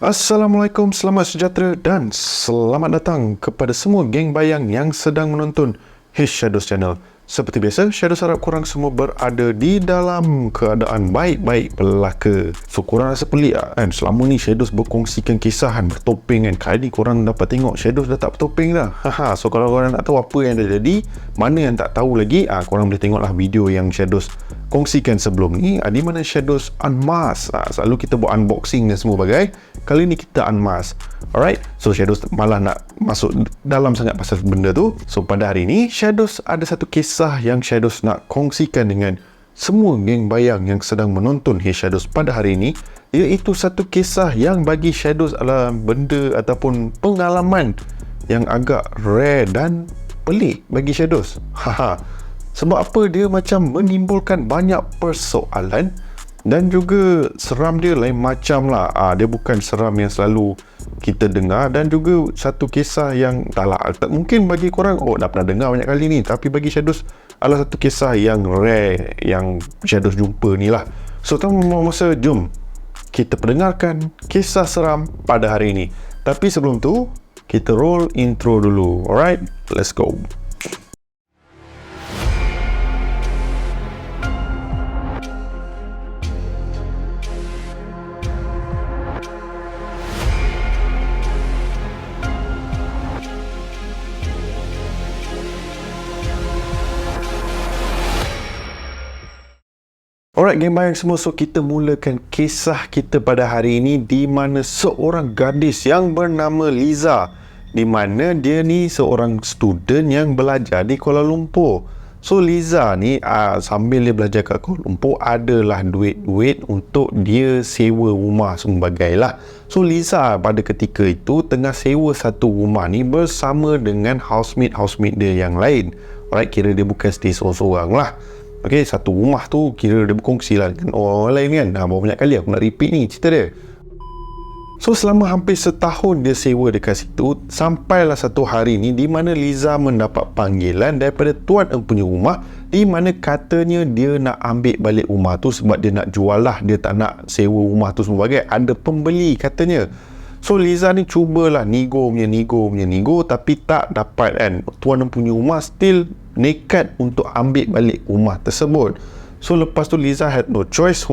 Assalamualaikum, selamat sejahtera dan selamat datang kepada semua geng bayang yang sedang menonton His Shadows Channel. Seperti biasa, Shadows harap korang semua berada di dalam keadaan baik-baik belaka. So, korang rasa pelik kan? Selama ni Shadows berkongsikan kisahan bertopeng kan. Kali ni korang dapat tengok Shadows dah tak bertopeng dah. So, kalau korang nak tahu apa yang dah jadi, mana yang tak tahu lagi, korang boleh tengoklah video yang Shadows kongsikan sebelum ni, di mana Shadows unmask. Selalu kita buat unboxing dan semua bagai. Kali ni kita unmask. Alright, so Shadows malah nak masuk dalam sangat pasal benda tu. So pada hari ni Shadows ada satu kisah yang Shadows nak kongsikan dengan semua geng bayang yang sedang menonton Hey Shadows pada hari ini, iaitu satu kisah yang bagi Shadows adalah benda ataupun pengalaman yang agak rare dan pelik bagi Shadows. Sebab apa? Dia macam menimbulkan banyak persoalan dan juga seram dia lain macam lah. Dia bukan seram yang selalu kita dengar, dan juga satu kisah yang mungkin bagi korang dah pernah dengar banyak kali ni, tapi bagi Shadows adalah satu kisah yang rare yang Shadows jumpa ni lah. So tanpa membuang masa, jom kita pendengarkan kisah seram pada hari ini. Tapi sebelum tu, kita roll intro dulu. Alright, let's go. Alright geng bayang semua, so kita mulakan kisah kita pada hari ini di mana seorang gadis yang bernama Liza, di mana dia ni seorang student yang belajar di Kuala Lumpur. So Liza ni sambil dia belajar kat Kuala Lumpur, adalah duit-duit untuk dia sewa rumah sebagailah. So Liza pada ketika itu tengah sewa satu rumah ni bersama dengan housemate dia yang lain. Alright, kira dia bukan stay seorang-seorang lah. Okay, satu rumah tu kira dia berkongsi lah dengan orang lain kan. Berapa banyak kali aku nak repeat ni cerita dia. So selama hampir setahun dia sewa dekat situ, sampailah satu hari ni di mana Liza mendapat panggilan daripada tuan empunya rumah, di mana katanya dia nak ambil balik rumah tu sebab dia nak jual lah. Dia tak nak sewa rumah tu sebagai ada pembeli katanya. So Liza ni cubalah nego, tapi tak dapat kan. Tuan empunya rumah still nekat untuk ambil balik rumah tersebut. So lepas tu Liza had no choice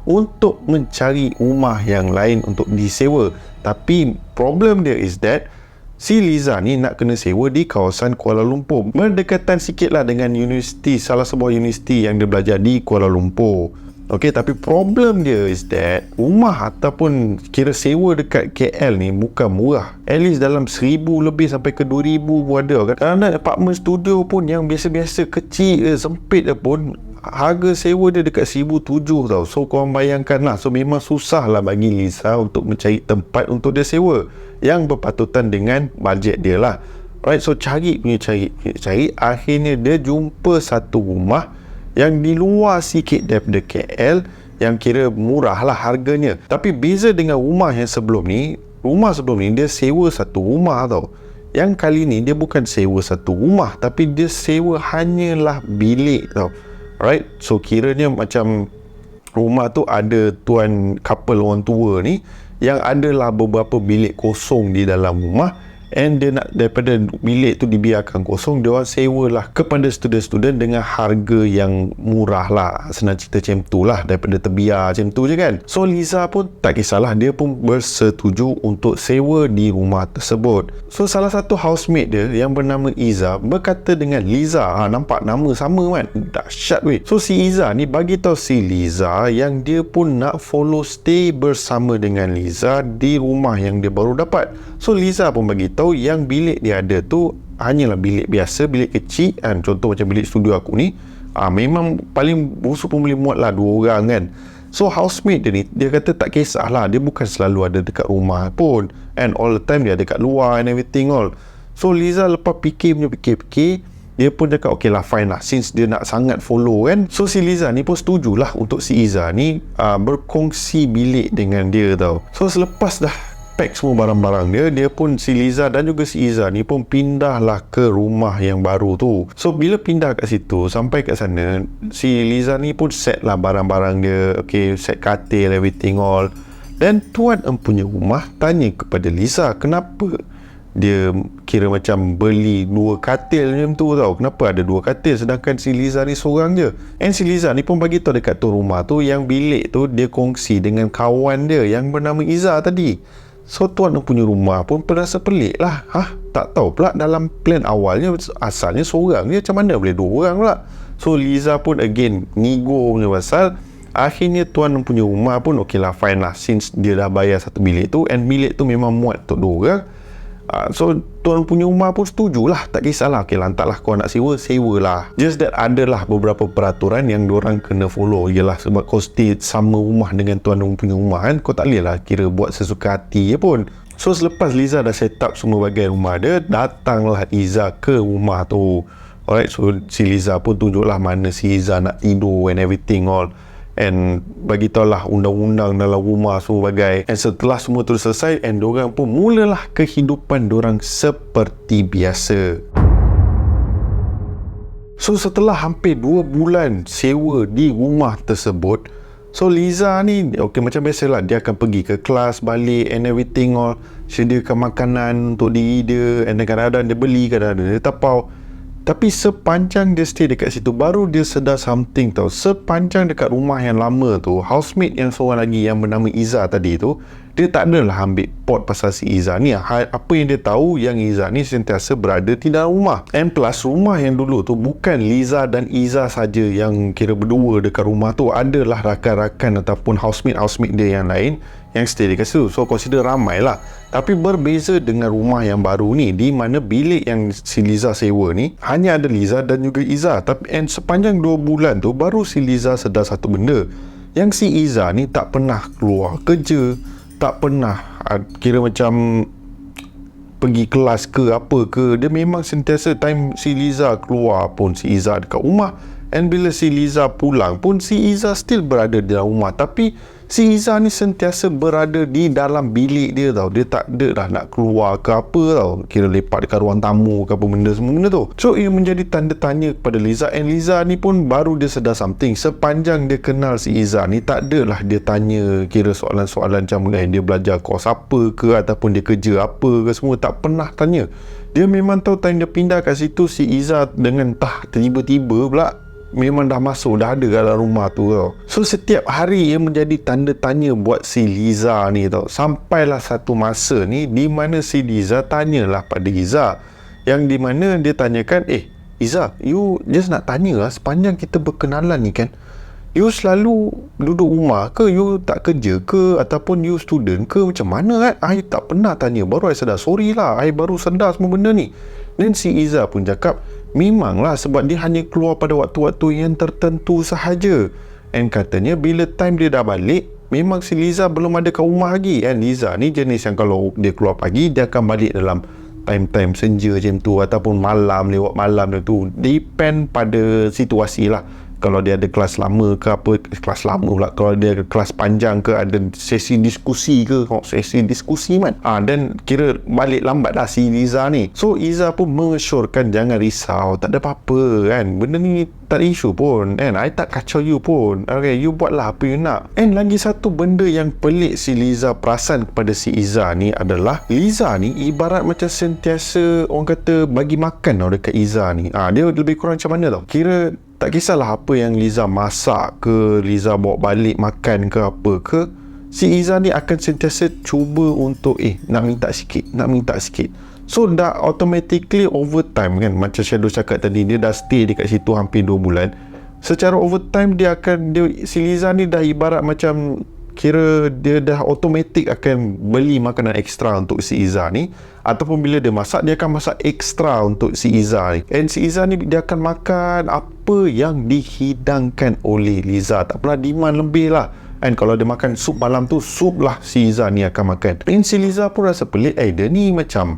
untuk mencari rumah yang lain untuk disewa. Tapi problem dia is that si Liza ni nak kena sewa di kawasan Kuala Lumpur, berdekatan sikit lah dengan universiti, salah sebuah universiti yang dia belajar di Kuala Lumpur. Okay, tapi problem dia is that rumah ataupun kira sewa dekat KL ni bukan murah. At least dalam 1,000 lebih sampai ke 2,000 pun ada kan. Kadang-kadang apartment studio pun yang biasa-biasa kecil sempit pun harga sewa dia dekat 1,700 tau. So korang bayangkan lah. So memang susah lah bagi Liza untuk mencari tempat untuk dia sewa yang berpatutan dengan bajet dia lah. Right, so cari. Akhirnya dia jumpa satu rumah yang di luar sikit daripada KL, yang kira murah lah harganya. Tapi beza dengan rumah sebelum ni dia sewa satu rumah tau. Yang kali ni dia bukan sewa satu rumah, tapi dia sewa hanyalah bilik tau. Alright, so kiranya macam rumah tu ada tuan couple orang tua ni yang adalah beberapa bilik kosong di dalam rumah, and dia nak daripada bilik tu dibiarkan kosong, dia orang sewalah kepada student-student dengan harga yang murah lah. Senang cerita macam tu lah, daripada terbiar macam tu je kan. So Liza pun tak kisahlah, dia pun bersetuju untuk sewa di rumah tersebut. So salah satu housemate dia yang bernama Iza berkata dengan Liza, nampak nama sama kan, dahsyat weh. So si Iza ni bagi tahu si Liza yang dia pun nak follow stay bersama dengan Liza di rumah yang dia baru dapat. So Liza pun bagi tahu yang bilik dia ada tu hanyalah bilik biasa, bilik kecil kan. Contoh macam bilik studio aku ni, memang paling busuk pun boleh muat lah 2 orang kan. So housemate dia ni, dia kata tak kisahlah, dia bukan selalu ada dekat rumah pun, and all the time dia ada kat luar and everything all. So Liza lepas fikir, dia pun cakap okay lah, fine lah, since dia nak sangat follow kan. So si Liza ni pun setujulah untuk si Iza ni berkongsi bilik dengan dia tau. So selepas dah pack semua barang-barang dia pun si Liza dan juga si Iza ni pun pindahlah ke rumah yang baru tu. So bila pindah kat situ, sampai kat sana, si Liza ni pun set lah barang-barang dia. Okay, set katil, everything all. Dan tuan empunya rumah tanya kepada Liza kenapa dia kira macam beli 2 katil macam tu tau. Kenapa ada 2 katil sedangkan si Liza ni seorang je. And si Liza ni pun bagi tahu dekat tuan rumah tu yang bilik tu dia kongsi dengan kawan dia yang bernama Iza tadi. So tuan punya rumah pun terasa pelik lah. Tak tahu pula dalam plan awalnya asalnya seorang je, macam mana boleh 2 orang pula. So Liza pun again nego punya pasal. Akhirnya tuan punya rumah pun okey lah, fine lah, since dia dah bayar satu bilik tu and bilik tu memang muat untuk 2 orang. So tuan punya rumah pun setujulah, tak kisahlah, okey lantaklah kau nak sewa lah. Just that adalah beberapa peraturan yang diorang kena follow. Yelah sebab kau stay sama rumah dengan tuan punya rumah kan, kau tak boleh lah kira buat sesuka hati je pun. So selepas Liza dah set up semua bahagian rumah dia, datanglah Iza ke rumah tu. Alright, so si Liza pun tunjuklah mana si Iza nak tidur and everything all, and bagi tahulah undang-undang dalam rumah semua bagai. And setelah semua tu selesai, and dorang pun mulalah kehidupan dorang seperti biasa. So setelah hampir 2 bulan sewa di rumah tersebut, so Liza ni okey macam biasalah, dia akan pergi ke kelas balik and everything all, sediakan makanan untuk diri dia, and kadang-kadang dia beli, kadang-kadang dia tapau. Tapi sepanjang dia stay dekat situ, baru dia sedar something tau. Sepanjang dekat rumah yang lama tu, housemate yang seorang lagi yang bernama Iza tadi tu, dia tak adalah ambil pot pasal si Iza ni. Apa yang dia tahu, yang Iza ni sentiasa berada di dalam rumah. And plus rumah yang dulu tu bukan Liza dan Iza saja yang kira berdua dekat rumah tu, adalah rakan-rakan ataupun housemate dia yang lain yang stay dekat situ. So consider ramai lah. Tapi berbeza dengan rumah yang baru ni, di mana bilik yang si Liza sewa ni hanya ada Liza dan juga Iza. Tapi sepanjang 2 bulan tu baru si Liza sedar satu benda, yang si Iza ni tak pernah keluar kerja, tak pernah kira macam pergi kelas ke apa ke. Dia memang sentiasa time si Liza keluar pun si Iza dekat rumah, and bila si Liza pulang pun si Iza still berada di dalam rumah. Tapi si Iza ni sentiasa berada di dalam bilik dia tau. Dia tak ada dah nak keluar ke apa tau, kira lepak dekat ruang tamu ke apa benda, semua benda tu. So ia menjadi tanda tanya kepada Liza, and Liza ni pun baru dia sedar something. Sepanjang dia kenal si Iza ni, tak adalah dia tanya kira soalan-soalan macam dia belajar kos apa ke ataupun dia kerja apa ke, semua tak pernah tanya. Dia memang tahu time dia pindah kat situ, si Iza dengan tiba-tiba pula memang dah masuk, dah ada dalam rumah tu tau. So setiap hari ia menjadi tanda tanya buat si Liza ni tau. Sampailah satu masa ni di mana si Liza tanyalah pada Iza, yang di mana dia tanyakan, Iza, you just nak tanya lah, sepanjang kita berkenalan ni kan, you selalu duduk rumah ke, you tak kerja ke, ataupun you student ke, macam mana kan? I tak pernah tanya, baru I sedar. Sorry lah, I baru sedar semua benda ni. Dan si Iza pun cakap, memanglah sebab dia hanya keluar pada waktu-waktu yang tertentu sahaja. And katanya bila time dia dah balik, memang si Liza belum ada kat rumah lagi. And Liza ni jenis yang kalau dia keluar pagi, dia akan balik dalam time-time senja macam tu, ataupun malam, lewat malam tu. Depend pada situasi lah. Kalau dia ada kelas lama ke apa, kelas lama pula, kalau dia ada kelas panjang ke, ada sesi diskusi ke, sesi diskusi man, dan kira balik lambat lah si Liza ni. So Iza pun mengesyorkan jangan risau, tak ada apa-apa kan, benda ni tak ada isu pun kan, I tak kacau you pun, okay, you buatlah apa you nak. And lagi satu benda yang pelik si Liza perasan kepada si Iza ni adalah, Liza ni ibarat macam sentiasa orang kata bagi makan tau dekat Iza ni. Dia lebih kurang macam mana tau, kira tak kisahlah apa yang Liza masak ke, Liza bawa balik makan ke apa ke, si Iza ni akan sentiasa cuba untuk nak minta sikit. So dah automatically over time kan, macam Shadow cakap tadi, dia dah stay dekat situ hampir 2 bulan. Secara over time si Liza ni dah ibarat macam kira dia dah automatic akan beli makanan ekstra untuk si Iza ni, ataupun bila dia masak, dia akan masak ekstra untuk si Iza ni. And si Iza ni dia akan makan apa yang dihidangkan oleh Liza, tak pernah demand lebih lah. And kalau dia makan sup malam tu, sup lah si Iza ni akan makan. And si Liza pun rasa pelik, dia ni macam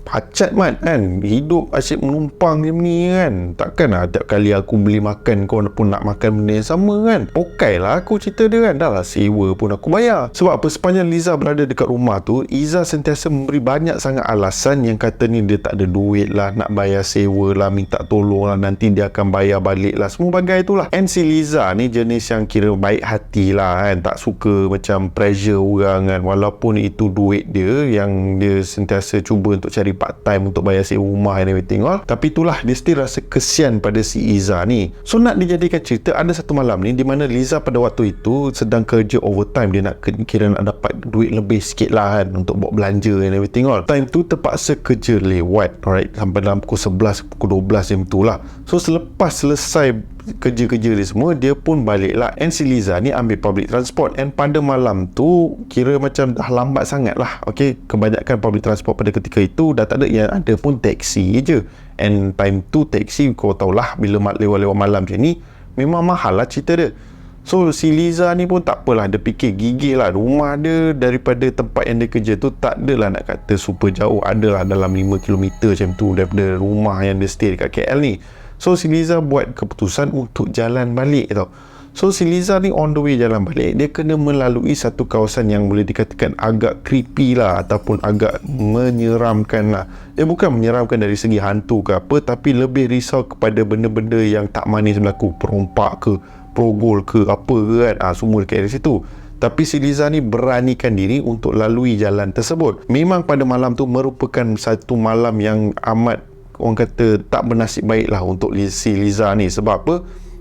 pacat mat kan, hidup asyik menumpang macam ni kan. Takkan lah tiap kali aku beli makan kau pun nak makan benda yang sama kan. Pokai lah aku cerita dia kan. Dah lah sewa pun aku bayar. Sebab apa, sepanjang Liza berada dekat rumah tu, Iza sentiasa memberi banyak sangat alasan yang kata ni dia tak ada duit lah, nak bayar sewa lah, minta tolong lah, nanti dia akan bayar balik lah, semua bagai tu lah. And si Liza ni jenis yang kira baik hati lah kan, tak suka macam pressure orang kan, walaupun itu duit dia yang dia sentiasa cuba untuk cari part time untuk bayar sewa rumah and everything all. Tapi itulah, dia still rasa kesian pada si Iza ni. So nak dijadikan cerita, ada satu malam ni di mana Liza pada waktu itu sedang kerja overtime. Dia nak kira nak dapat duit lebih sikit lah kan, untuk buat belanja and everything all. Time tu terpaksa kerja lewat, alright, sampai dalam pukul 11, pukul 12 macam tu lah. So selepas selesai kerja-kerja dia semua, dia pun balik lah. And si Liza ni ambil public transport. And pada malam tu kira macam dah lambat sangat lah. Okay, kebanyakan public transport pada ketika itu dah tak ada, yang ada pun taksi je. And time tu taksi, kau tahulah bila lewat-lewat malam macam ni memang mahal lah cerita dia. So si Liza ni pun tak apalah, dia fikir gigih lah, rumah dia daripada tempat yang dia kerja tu tak adalah nak kata super jauh, adalah dalam 5km macam tu daripada rumah yang dia stay dekat KL ni. So si Liza buat keputusan untuk jalan balik tau. So si Liza ni on the way jalan balik, dia kena melalui satu kawasan yang boleh dikatakan agak creepy lah, ataupun agak menyeramkan lah. Dia bukan menyeramkan dari segi hantu ke apa, tapi lebih risau kepada benda-benda yang tak manis berlaku, perompak ke, progol ke apa ke kan, semua dekat area situ. Tapi si Liza ni beranikan diri untuk lalui jalan tersebut. Memang pada malam tu merupakan satu malam yang amat, orang kata, tak bernasib baik lah untuk si Liza ni. Sebab apa?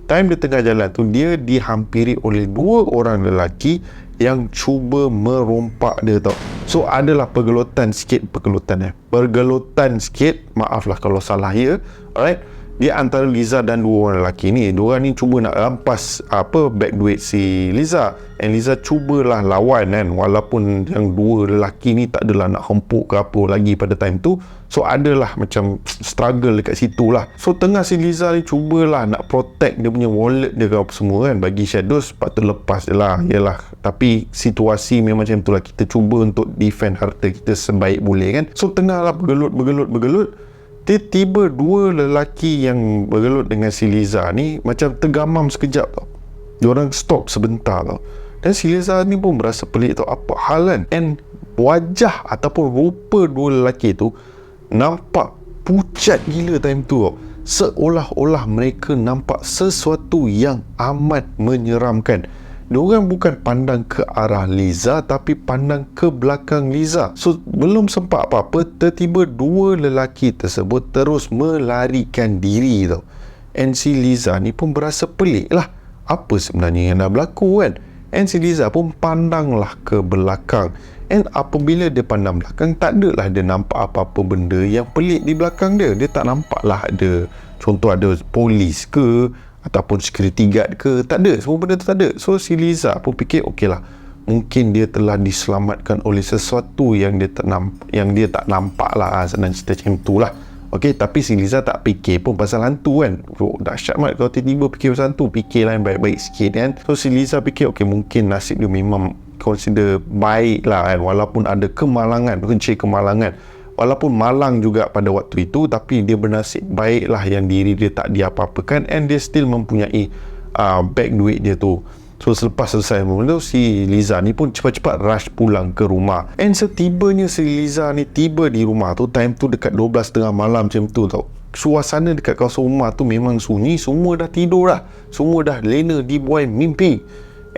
Time dia tengah jalan tu, dia dihampiri oleh 2 orang lelaki yang cuba merompak dia tau. So adalah pergelutan sikit, maaflah kalau salah ya, alright. Dia antara Liza dan 2 orang lelaki ni. 2 orang ni cuba nak rampas beg duit si Liza. And Liza cubalah lawan kan, walaupun yang 2 lelaki ni tak adalah nak hempuk ke apa lagi pada time tu. So adalah macam struggle dekat situ lah. So tengah si Liza ni cubalah nak protect dia punya wallet dia ke apa semua kan, bagi shadows patut lepas je lah. Yalah, tapi situasi memang macam tu lah. Kita cuba untuk defend harta kita sebaik boleh kan. So tengah lah bergelut, tiba-tiba 2 lelaki yang bergelut dengan si Liza ni macam tergamam sekejap tau. Diorang stop sebentar tau. Dan si Liza ni pun berasa pelik tau, apa hal kan. And wajah ataupun rupa 2 lelaki tu nampak pucat gila time tu tau. Seolah-olah mereka nampak sesuatu yang amat menyeramkan. Diorang bukan pandang ke arah Liza, tapi pandang ke belakang Liza. So belum sempat apa-apa, tiba-tiba 2 lelaki tersebut terus melarikan diri tau. And si Liza ni pun berasa pelik lah, apa sebenarnya yang dah berlaku kan. And si Liza pun pandanglah ke belakang. And apabila dia pandang belakang, tak adalah dia nampak apa-apa benda yang pelik di belakang dia. Dia tak nampak lah ada, contoh ada polis ke, ataupun security guard ke, tak ada, semua benda tu tak ada. So si Liza pun fikir okey lah, mungkin dia telah diselamatkan oleh sesuatu yang dia tak nampak lah, senang cerita macam tu lah. Okey, tapi si Liza tak fikir pun pasal hantu kan. Dahsyat mat kalau tiba-tiba fikir pasal hantu, fikirlah yang baik-baik sikit kan. So si Liza fikir okey, mungkin nasib dia memang consider baik lah kan, walaupun ada kemalangan, walaupun malang juga pada waktu itu, tapi dia bernasib baiklah yang diri dia tak diapa-apakan, and dia still mempunyai beg duit dia tu. So selepas selesai benda tu, si Liza ni pun cepat-cepat rush pulang ke rumah. And setibanya si Liza ni tiba di rumah tu, time tu dekat 12:30 malam macam tu tau. Suasana dekat kawasan rumah tu memang sunyi, semua dah tidur dah, semua dah lena dibuai mimpi.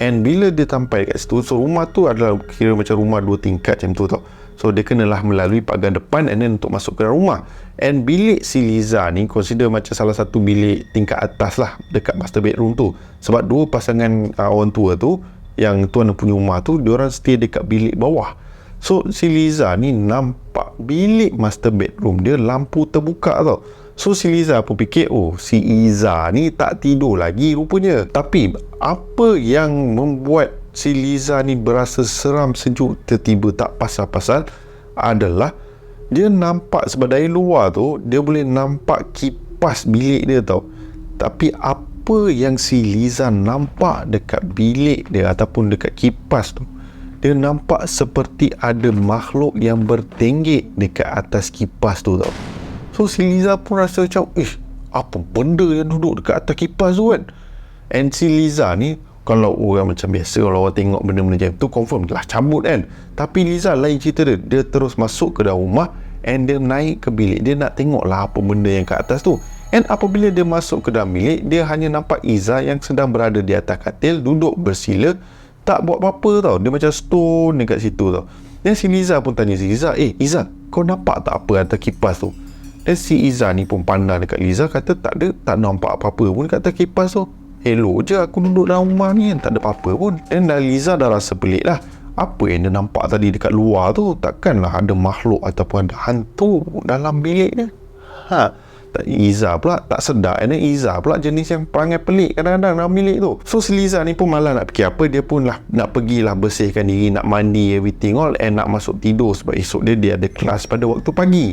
And bila dia sampai kat situ, so rumah tu adalah kira macam rumah 2 tingkat macam tu tau. So dia kenalah melalui pagar depan and then untuk masuk ke dalam rumah. And bilik si Liza ni consider macam salah satu bilik tingkat atas lah dekat master bedroom tu. Sebab 2 pasangan orang tua tu, yang tuan punya rumah tu, diorang stay dekat bilik bawah. So si Liza ni nampak bilik master bedroom dia lampu terbuka tau. So si Liza pun fikir, oh si Iza ni tak tidur lagi rupanya. Tapi apa yang membuat si Liza ni berasa seram sejuk tiba-tiba tak pasal-pasal adalah dia nampak sebab dari luar tu dia boleh nampak kipas bilik dia tau. Tapi apa yang si Liza nampak dekat bilik dia ataupun dekat kipas tu, dia nampak seperti ada makhluk yang bertenggek dekat atas kipas tu tau. So si Liza pun rasa macam, apa benda yang duduk dekat atas kipas tu kan. And si Liza ni, kalau orang macam biasa, kalau orang tengok benda-benda macam tu, confirm lah cabut kan. Tapi Liza lain cerita dia. Dia terus masuk ke dalam rumah and dia naik ke bilik. Dia nak tengok lah apa benda yang kat atas tu. And apabila dia masuk ke dalam bilik, dia hanya nampak Iza yang sedang berada di atas katil, duduk bersila, tak buat apa-apa tau. Dia macam stone dekat situ tau. Dan si Liza pun tanya si Iza, Iza, kau nampak tak apa atas kipas tu? Dan si Iza ni pun pandang dekat Liza, kata tak ada, tak nampak apa-apa pun kat atas kipas tu. Hello je, aku duduk dalam rumah ni kan, tak ada apa-apa pun. Dan Liza dah rasa pelik lah. Apa yang dia nampak tadi dekat luar tu? Takkanlah ada makhluk ataupun ada hantu dalam bilik dia. Iza pula tak sedar. Dan Iza pula jenis yang perangai pelik kadang-kadang dalam bilik tu. So si Liza ni pun malah nak fikir apa. Dia pun lah nak pergilah bersihkan diri, nak mandi everything all, and nak masuk tidur sebab esok dia ada kelas pada waktu pagi.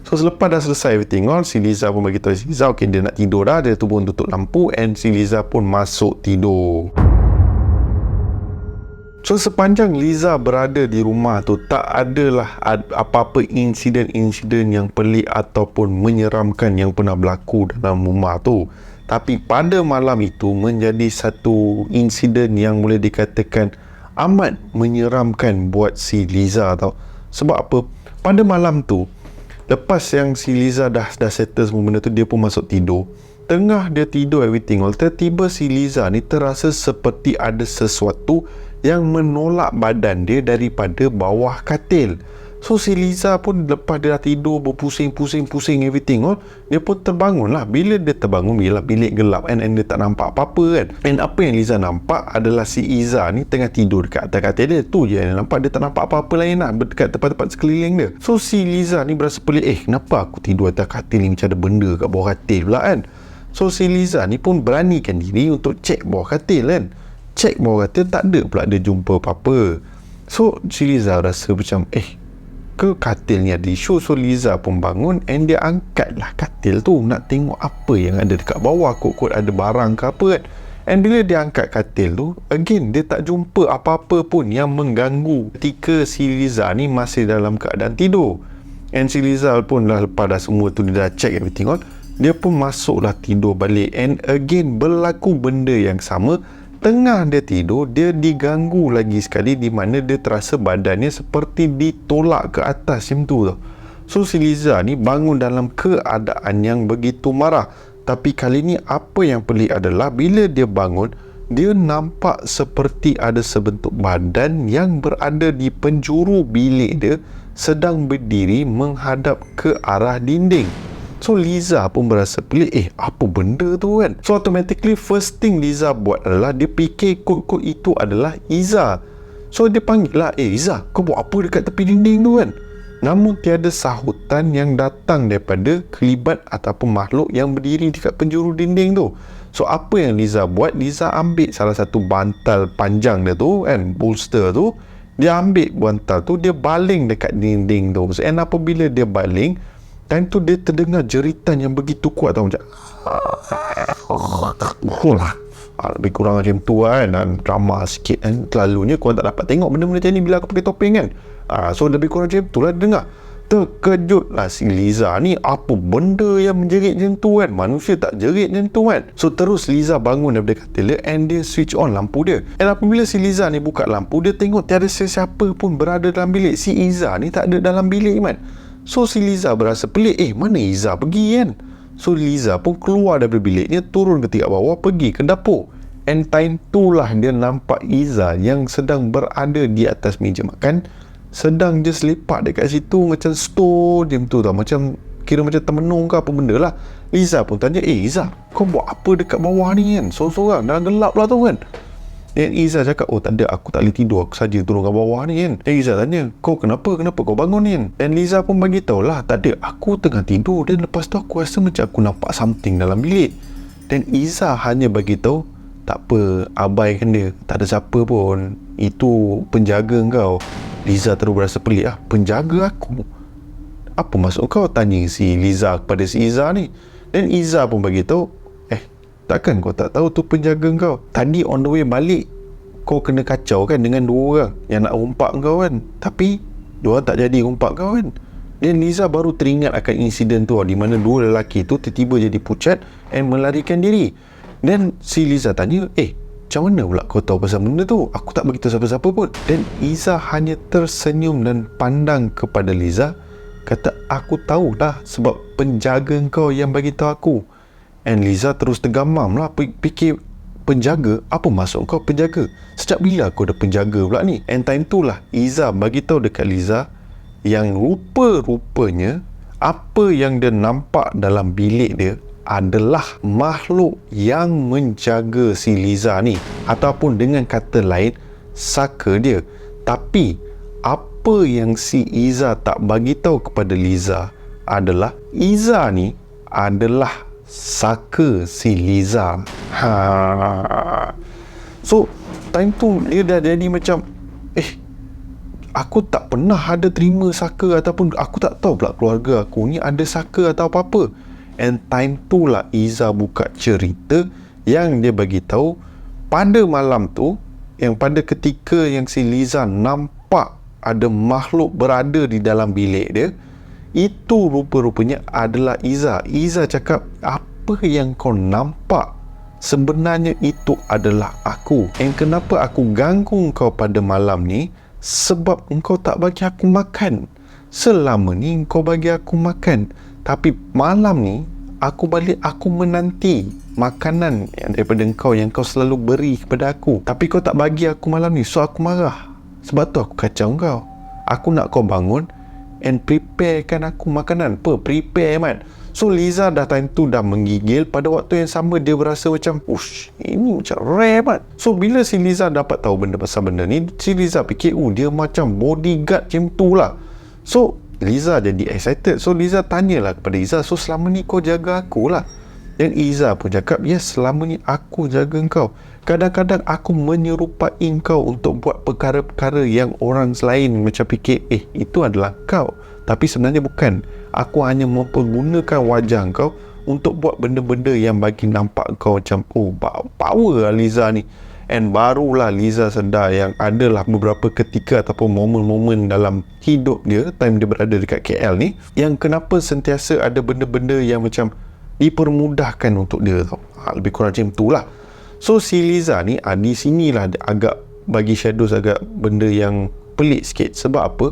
So selepas dah selesai everything all, si Liza pun beritahu si Iza, okay, dia nak tidur dah. Dia tu pun tutup lampu and si Liza pun masuk tidur. So sepanjang Liza berada di rumah tu, tak adalah apa-apa insiden-insiden yang pelik ataupun menyeramkan yang pernah berlaku dalam rumah tu. Tapi pada malam itu menjadi satu insiden yang boleh dikatakan amat menyeramkan buat si Liza tau. Sebab apa? Pada malam tu, lepas yang si Liza dah settle semua benda tu, dia pun masuk tidur. Tengah dia tidur everything all, tiba-tiba si Liza ni terasa seperti ada sesuatu yang menolak badan dia daripada bawah katil. So si Liza pun lepas dia dah tidur berpusing-pusing everything all, dia pun terbangun lah. Bila dia terbangun, bila bilik gelap and dia tak nampak apa-apa kan. And apa yang Liza nampak adalah si Iza ni tengah tidur dekat atas katil dia. Tu je yang dia nampak. Dia tak nampak apa-apa lain lah dekat tempat-tempat sekeliling dia. So si Liza ni berasa pelik, kenapa aku tidur atas katil ni macam ada benda kat bawah katil pula kan. So si Liza ni pun beranikan diri untuk cek bawah katil kan. Cek bawah katil, tak ada pula dia jumpa apa-apa. So si Liza rasa macam ke katil ni ada isu. So Liza pun bangun and dia angkatlah katil tu nak tengok apa yang ada dekat bawah, kot-kot ada barang ke apa kan. And bila dia angkat katil tu, again dia tak jumpa apa-apa pun yang mengganggu ketika si Liza ni masih dalam keadaan tidur. And si Liza pun dah lepas dah semua tu, dia dah check everything on, dia pun masuklah tidur balik. And again berlaku benda yang sama. Tengah dia tidur, dia diganggu lagi sekali, di mana dia terasa badannya seperti ditolak ke atas macam tu tau. So si Liza ni bangun dalam keadaan yang begitu marah. Tapi kali ni apa yang pelik adalah bila dia bangun, dia nampak seperti ada sebentuk badan yang berada di penjuru bilik dia sedang berdiri menghadap ke arah dinding. So Liza pun berasa pelik, apa benda tu kan. So automatically first thing Liza buat adalah dia fikir kot-kot itu adalah Iza. So dia panggil lah, Iza, kau buat apa dekat tepi dinding tu kan. Namun tiada sahutan yang datang daripada kelibat ataupun makhluk yang berdiri dekat penjuru dinding tu. So apa yang Liza buat, Liza ambil salah satu bantal panjang dia tu kan, bolster tu. Dia ambil bantal tu, dia baling dekat dinding tu. And apabila dia baling, time tu dia terdengar jeritan yang begitu kuat tau, macam lebih kurang macam tu kan, dan drama sikit kan. Selalunya korang tak dapat tengok benda-benda macam ni bila aku pakai topeng kan. So lebih kurang macam tu lah dia dengar. Terkejut lah si Liza ni, apa benda yang menjerit macam tu kan, manusia tak jerit macam tu kan. So terus Liza bangun daripada katil dia and dia switch on lampu dia. And apabila si Liza ni buka lampu, dia tengok tiada sesiapa pun berada dalam bilik. Si Iza ni tak ada dalam bilik man. So si Liza berasa pelik, mana Iza pergi kan. So Liza pun keluar daripada biliknya, turun ke tingkat bawah, pergi ke dapur. And time tu lah dia nampak Iza yang sedang berada di atas meja makan, sedang just lepak dekat situ macam stone macam tu tau. Macam kira macam termenung ke apa benda lah. Liza pun tanya, Iza, kau buat apa dekat bawah ni kan, sorang-sorang dalam gelap lah tu kan. Dan Iza cakap, tak ada, aku tak boleh tidur, aku saja turun ke bawah ni kan. Dan Iza tanya, kau kenapa kau bangun ni kan. Dan Liza pun bagi tahu lah, tak ada, aku tengah tidur dan lepas tu aku rasa macam aku nampak something dalam bilik. Dan Iza hanya bagi tahu, tak apa, abaikan dia, tak ada siapa pun, itu penjaga kau. Liza terus berasa pelik, penjaga aku? Apa maksud kau, tanya si Liza kepada si Iza ni. Dan Iza pun bagi tahu, takkan kau tak tahu tu penjaga kau? Tadi on the way balik, kau kena kacau kan dengan dua orang yang nak rompak kau kan. Tapi diorang tak jadi rompak kau kan. Dan Liza baru teringat akan insiden tu, di mana dua lelaki tu tiba-tiba jadi pucat and melarikan diri. Dan si Liza tanya, macam mana pula kau tahu pasal benda tu? Aku tak beritahu siapa-siapa pun. Dan Iza hanya tersenyum dan pandang kepada Liza, kata, aku tahu dah sebab penjaga kau yang bagi tahu aku. And Liza terus tergamam lah, fikir, penjaga? Apa maksud kau penjaga? Sejak bila aku ada penjaga pula ni? And time tu lah Iza bagi tahu dekat Liza yang rupa-rupanya apa yang dia nampak dalam bilik dia adalah makhluk yang menjaga si Liza ni, ataupun dengan kata lain, saka dia. Tapi apa yang si Iza tak bagi tahu kepada Liza adalah Iza ni adalah saka si Liza. So time tu dia dah jadi macam, aku tak pernah ada terima saka, ataupun aku tak tahu pula keluarga aku ni ada saka atau apa-apa. And time tu lah Iza buka cerita yang dia bagi tahu pada malam tu, yang pada ketika yang si Liza nampak ada makhluk berada di dalam bilik dia, itu rupa-rupanya adalah Iza. Iza cakap, apa yang kau nampak sebenarnya itu adalah aku. And kenapa aku ganggu kau pada malam ni? Sebab engkau tak bagi aku makan. Selama ni engkau bagi aku makan, tapi malam ni aku balik, aku menanti makanan daripada engkau yang kau selalu beri kepada aku, tapi kau tak bagi aku malam ni. So aku marah. Sebab tu aku kacau kau. Aku nak kau bangun and preparekan aku makanan. Prepare man. So Liza dah time tu dah menggigil. Pada waktu yang sama dia berasa macam, ini macam rare man. So bila si Liza dapat tahu benda pasal benda ni, si Liza fikir, dia macam bodyguard macam tu lah. So Liza jadi excited. So Liza tanyalah kepada Iza, so selama ni kau jaga aku lah? Dan Iza pun cakap, yes, selama ni aku jaga kau. Kadang-kadang aku menyerupai kau untuk buat perkara-perkara yang orang lain macam fikir, itu adalah kau. Tapi sebenarnya bukan. Aku hanya mempergunakan wajah kau untuk buat benda-benda yang bagi nampak kau macam, power lah Liza ni. And barulah Liza sedar yang adalah beberapa ketika ataupun momen-momen dalam hidup dia, time dia berada dekat KL ni, yang kenapa sentiasa ada benda-benda yang macam dipermudahkan untuk dia tau. Lebih kurang macam tu lah. So si Liza ni, di sinilah agak bagi Shadows agak benda yang pelik sikit. Sebab apa?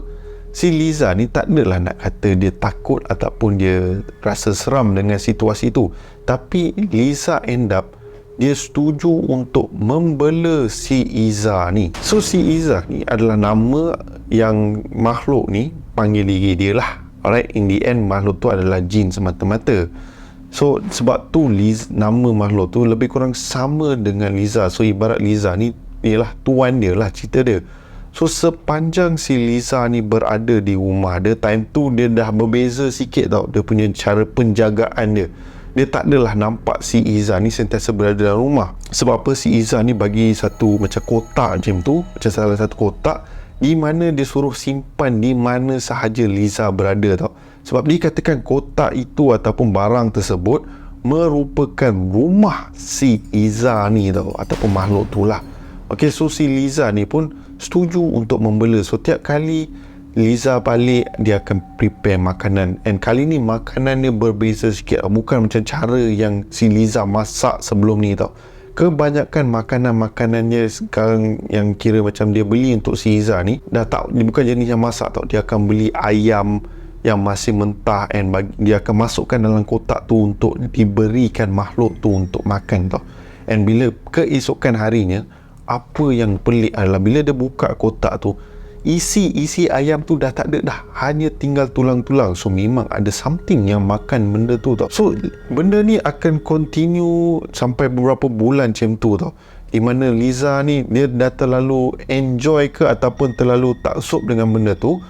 Si Liza ni tak adalah nak kata dia takut ataupun dia rasa seram dengan situasi tu. Tapi Liza end up dia setuju untuk membela si Iza ni. So si Iza ni adalah nama yang makhluk ni panggil diri dia lah. Alright, in the end makhluk tu adalah jin semata-mata. So sebab tu nama makhluk tu lebih kurang sama dengan Liza. So ibarat Liza ni ialah tuan dia lah, cerita dia. So sepanjang si Liza ni berada di rumah dia, time tu dia dah berbeza sikit tau, dia punya cara penjagaan dia. Dia tak adalah nampak si Iza ni sentiasa berada dalam rumah. Sebab apa? Si Iza ni bagi satu macam kotak macam tu, macam salah satu kotak di mana dia suruh simpan di mana sahaja Liza berada tau. Sebab dikatakan kotak itu ataupun barang tersebut merupakan rumah si Iza ni tau, ataupun makhluk tu lah. Okay, so si Liza ni pun setuju untuk membela. So tiap kali Liza balik, dia akan prepare makanan. And kali ni makanan dia berbeza sikit. Bukan macam cara yang si Liza masak sebelum ni tau. Kebanyakan makanan-makanannya sekarang yang kira macam dia beli untuk si Liza ni, dah tak, dia bukan jenis yang masak tau. Dia akan beli ayam yang masih mentah and dia akan masukkan dalam kotak tu untuk diberikan makhluk tu untuk makan tau. And bila keesokan harinya, apa yang pelik adalah bila dia buka kotak tu, isi ayam tu dah tak ada dah, hanya tinggal tulang-tulang. So memang ada something yang makan benda tu tau. So benda ni akan continue sampai beberapa bulan macam tu tau, di mana Liza ni dia dah terlalu enjoy ke ataupun terlalu taksub dengan benda tu,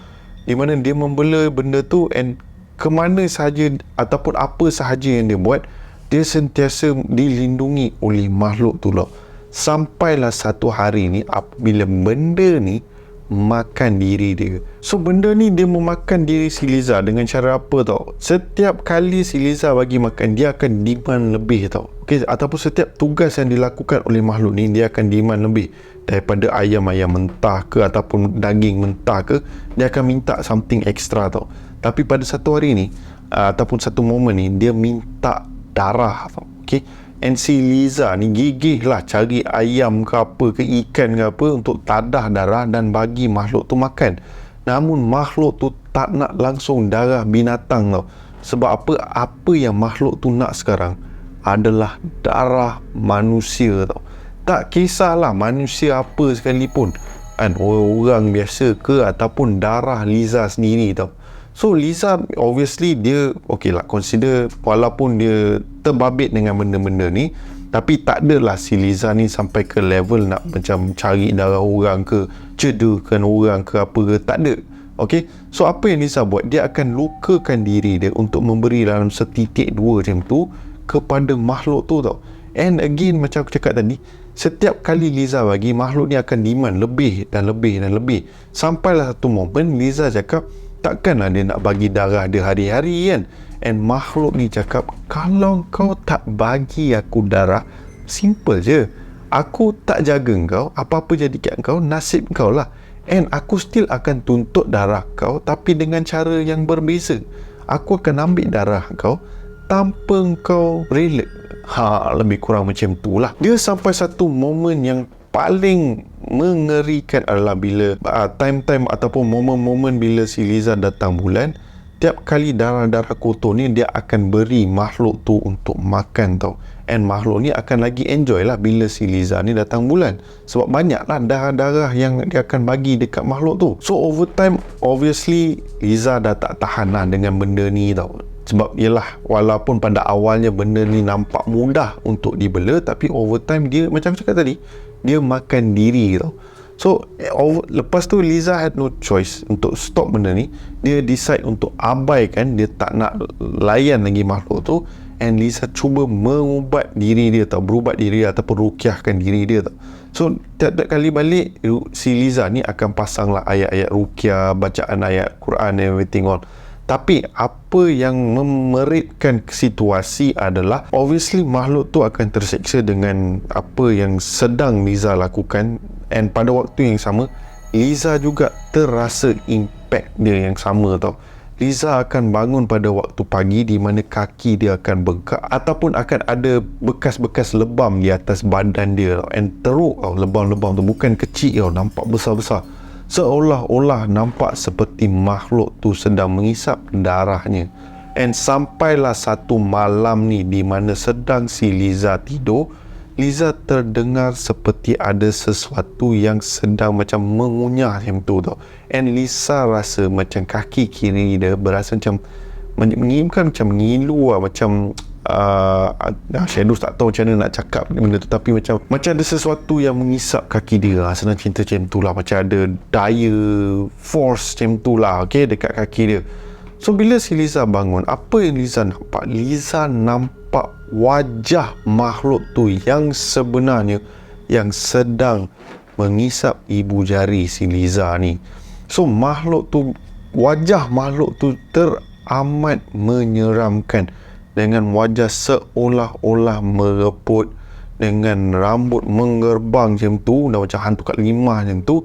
di mana dia membela benda tu, and kemana sahaja ataupun apa sahaja yang dia buat, dia sentiasa dilindungi oleh makhluk tu lah. Sampailah satu hari ni, apabila benda ni makan diri dia. So benda ni dia memakan diri si Liza dengan cara apa tau? Setiap kali si Liza bagi makan, dia akan demand lebih tau. Okay, ataupun setiap tugas yang dilakukan oleh makhluk ni, dia akan demand lebih. daripada ayam-ayam mentah ke ataupun daging mentah ke, dia akan minta something extra tau. Tapi pada satu hari ni ataupun satu momen ni, dia minta darah tau. Okay, and si Liza ni gigih lah cari ayam ke apa ke, ikan ke apa untuk tadah darah dan bagi makhluk tu makan. Namun makhluk tu tak nak langsung darah binatang tau. Sebab apa? Apa yang makhluk tu nak sekarang adalah darah manusia tau. Tak kisahlah manusia apa sekalipun, kan, orang biasa ke ataupun darah Liza sendiri tau. So Liza obviously dia okay lah, consider walaupun dia terbabit dengan benda-benda ni, tapi tak adalah si Liza ni sampai ke level nak macam cari darah orang ke, cederakan orang ke apa ke, tak ada. Okay, so apa yang Liza buat, dia akan lukakan diri dia untuk memberi dalam setitik dua macam tu kepada makhluk tu tau. And again, macam aku cakap tadi, setiap kali Liza bagi, makhluk ni akan demand lebih dan lebih dan lebih. Sampailah satu momen Liza cakap, takkanlah dia nak bagi darah dia hari-hari kan. And makhluk ni cakap, kalau kau tak bagi aku darah, simple je, aku tak jaga kau, apa-apa jadi kat kau, nasib kau lah. And aku still akan tuntut darah kau, tapi dengan cara yang berbeza. Aku akan ambil darah kau tanpa kau rela. Lebih kurang macam tu lah. Dia sampai satu momen yang paling mengerikan adalah bila time-time ataupun momen-momen bila si Liza datang bulan. Tiap kali darah-darah kotor ni dia akan beri makhluk tu untuk makan tau. And makhluk ni akan lagi enjoy lah bila si Liza ni datang bulan, sebab banyak lah darah-darah yang dia akan bagi dekat makhluk tu. So over time, obviously Liza dah tak tahan lah dengan benda ni tau. Sebab yelah, walaupun pada awalnya benda ni nampak mudah untuk dibela, tapi over time dia, macam aku cakap tadi, dia makan diri tau. So lepas tu Liza had no choice untuk stop benda ni. Dia decide untuk abaikan, dia tak nak layan lagi makhluk tu. And Liza cuba mengubat diri dia tau, berubat diri ataupun rukiahkan diri dia tau. So tiap-tiap kali balik, si Liza ni akan pasang lah ayat-ayat rukiah, bacaan ayat Quran and everything all. Tapi apa yang memeritkan situasi adalah obviously makhluk tu akan terseksa dengan apa yang sedang Liza lakukan. And pada waktu yang sama, Liza juga terasa impact dia yang sama tau. Liza akan bangun pada waktu pagi di mana kaki dia akan bengkak ataupun akan ada bekas-bekas lebam di atas badan dia tau. And teruk tau, lebam-lebam tu bukan kecil tau, nampak besar-besar. Seolah-olah nampak seperti makhluk tu sedang mengisap darahnya. And sampailah satu malam ni di mana sedang si Liza tidur, Liza terdengar seperti ada sesuatu yang sedang macam mengunyah macam tu tau. And Liza rasa macam kaki kiri dia berasa macam mengirimkan macam ngilu lah, macam Shadows tak tahu macam mana nak cakap benda tu, tapi macam ada sesuatu yang mengisap kaki dia lah. Senang cerita macam tu lah, macam ada daya force macam tu lah, okay, dekat kaki dia. So bila si Liza bangun, apa yang Liza nampak? Liza nampak wajah makhluk tu yang sebenarnya yang sedang mengisap ibu jari si Liza ni. So wajah makhluk tu teramat menyeramkan, dengan wajah seolah-olah mereput, dengan rambut menggerbang macam tu, dah macam hantu kat limah macam tu.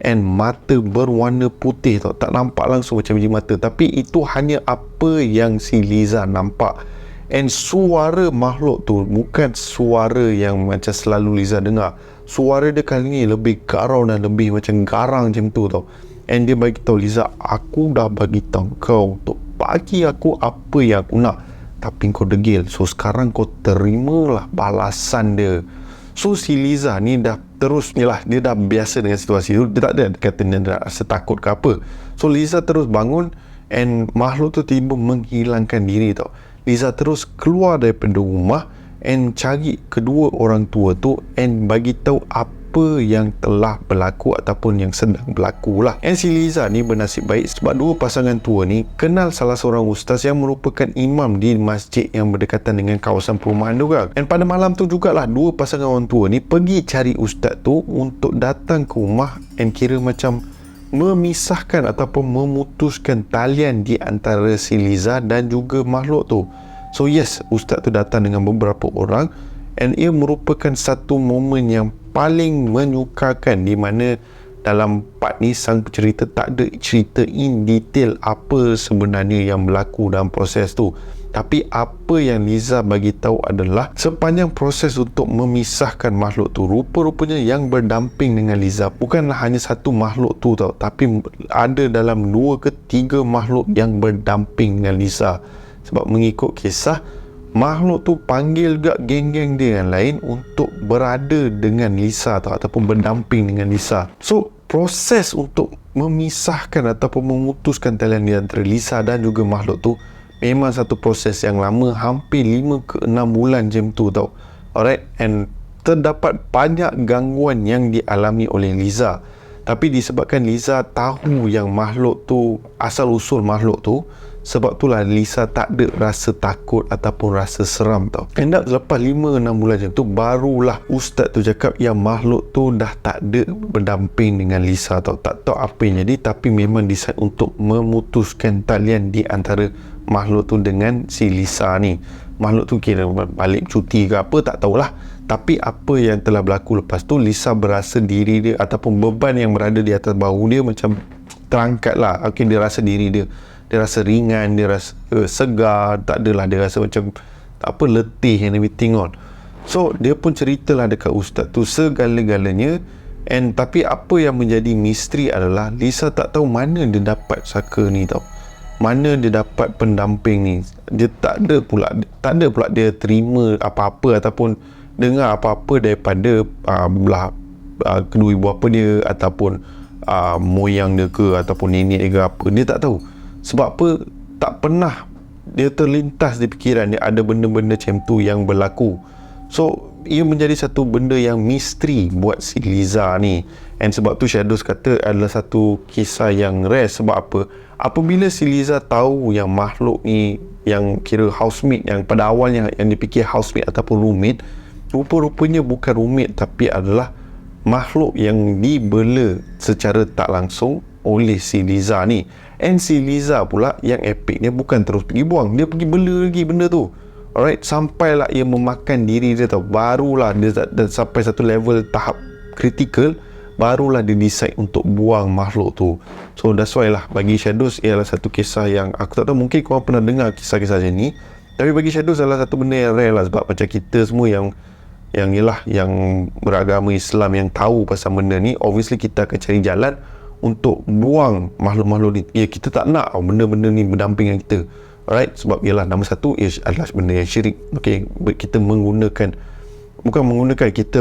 And mata berwarna putih tau, tak nampak langsung macam biji mata, tapi itu hanya apa yang si Liza nampak. And suara makhluk tu bukan suara yang macam selalu Liza dengar. Suara dia kali ni lebih garau dan lebih macam garang macam tu tau. And dia bagi tahu Liza, aku dah bagi tahu kau untuk bagi aku apa yang aku nak, tapi kau degil. So sekarang kau terimalah balasan dia. So si Liza ni dah terus, yelah, dia dah biasa dengan situasi tu. Dia tak ada kata dia dah rasa takut ke apa. So Liza terus bangun, and makhluk tu tiba menghilangkan diri tau. Liza terus keluar daripada rumah and cari kedua orang tua tu and bagi tahu apa yang telah berlaku ataupun yang sedang berlaku lah. And si Liza ni bernasib baik sebab dua pasangan tua ni kenal salah seorang ustaz yang merupakan imam di masjid yang berdekatan dengan kawasan perumahan diorang. And pada malam tu jugalah dua pasangan orang tua ni pergi cari ustaz tu untuk datang ke rumah and kira macam memisahkan ataupun memutuskan talian di antara si Liza dan juga makhluk tu. So yes, ustaz tu datang dengan beberapa orang and ia merupakan satu momen yang paling menyukakan, di mana dalam part ni sang pencerita tak ada cerita in detail apa sebenarnya yang berlaku dalam proses tu. Tapi apa yang Liza bagi tahu adalah sepanjang proses untuk memisahkan makhluk tu, rupa-rupanya yang berdamping dengan Liza bukanlah hanya satu makhluk tu tau, tapi ada dalam 2 ke 3 makhluk yang berdamping dengan Liza. Sebab mengikut kisah, makhluk tu panggil juga geng-geng dia yang lain untuk berada dengan Lisa tau, ataupun berdamping dengan Lisa. So proses untuk memisahkan ataupun memutuskan talian di antara Lisa dan juga makhluk tu memang satu proses yang lama, hampir 5 ke 6 bulan macam tu tau. Alright, and terdapat banyak gangguan yang dialami oleh Liza. Tapi disebabkan Liza tahu yang makhluk tu, asal usul makhluk tu, sebab itulah Lisa tak ada rasa takut ataupun rasa seram tau. And lepas 5-6 bulan macam tu, barulah ustaz tu cakap yang makhluk tu dah tak ada berdamping dengan Lisa tau. Tak tahu apa yang jadi, tapi memang decide untuk memutuskan talian di antara makhluk tu dengan si Lisa ni. Makhluk tu kira balik cuti ke apa, tak tahulah. Tapi apa yang telah berlaku lepas tu, Lisa berasa diri dia ataupun beban yang berada di atas bahu dia macam terangkat lah. Okay, dia rasa diri dia rasa ringan, dia rasa segar, tak adalah dia rasa macam apa, letih and everything on. So dia pun ceritalah dekat ustaz tu segala-galanya. And tapi apa yang menjadi misteri adalah Lisa tak tahu mana dia dapat saka ni tau, mana dia dapat pendamping ni. Dia tak ada pula dia terima apa-apa ataupun dengar apa-apa daripada belah kedua ibu bapa dia ataupun moyang dia ke ataupun nenek dia ke apa. Dia tak tahu. Sebab apa? Tak pernah dia terlintas di fikiran dia ada benda-benda macam tu yang berlaku. So ia menjadi satu benda yang misteri buat si Liza ni. And sebab tu Shadows kata adalah satu kisah yang rare. Sebab apa? Apabila si Liza tahu yang makhluk ni, yang kira housemate, yang pada awalnya yang dipikir housemate ataupun roommate, rupa-rupanya bukan roommate tapi adalah makhluk yang dibela secara tak langsung oleh si Liza ni. And si Liza pula yang epic, dia bukan terus pergi buang, dia pergi bela lagi benda tu. Alright, sampailah ia memakan diri dia tau. Barulah dia sampai satu level tahap kritikal, barulah dia decide untuk buang makhluk tu. So that's why lah bagi Shadows ialah satu kisah yang aku tak tahu, mungkin korang pernah dengar kisah-kisah macam ni, tapi bagi Shadows adalah satu benda yang rare lah. Sebab macam kita semua yang beragama Islam yang tahu pasal benda ni, obviously kita akan cari jalan untuk buang makhluk-makhluk ni. Ya, kita tak nak benda-benda ni berdamping dengan kita. Alright, sebab ialah nombor satu adalah benda yang syirik. Okay, kita kita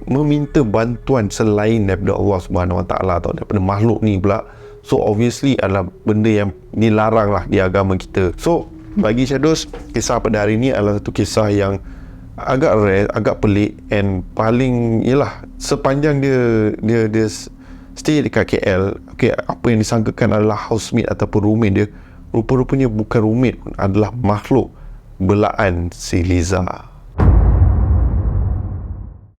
meminta bantuan selain daripada Allah Subhanahu Wa Taala atau daripada makhluk ni pula. So obviously adalah benda yang dilarang lah di agama kita. So bagi Shadows, kisah pada hari ni adalah satu kisah yang agak rare, agak pelik, and paling sepanjang dia stay dekat KL, okay, apa yang disangkakan adalah housemate ataupun roommate dia, rupa-rupanya bukan roommate pun, adalah makhluk belaan si Liza.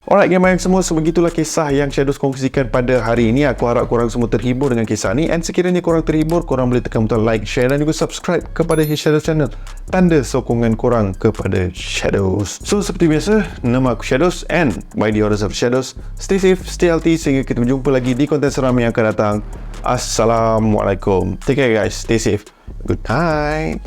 Alright game semua, sebegitulah kisah yang Shadows kongsikan pada hari ini. Aku harap korang semua terhibur dengan kisah ni, and sekiranya korang terhibur, korang boleh tekan butang like, share dan juga subscribe kepada His Shadows channel, tanda sokongan korang kepada Shadows. So seperti biasa, nama aku Shadows, and by the orders of Shadows, stay safe, stay healthy, sehingga kita berjumpa lagi di konten seram yang akan datang. Assalamualaikum. Take care guys, stay safe, good night.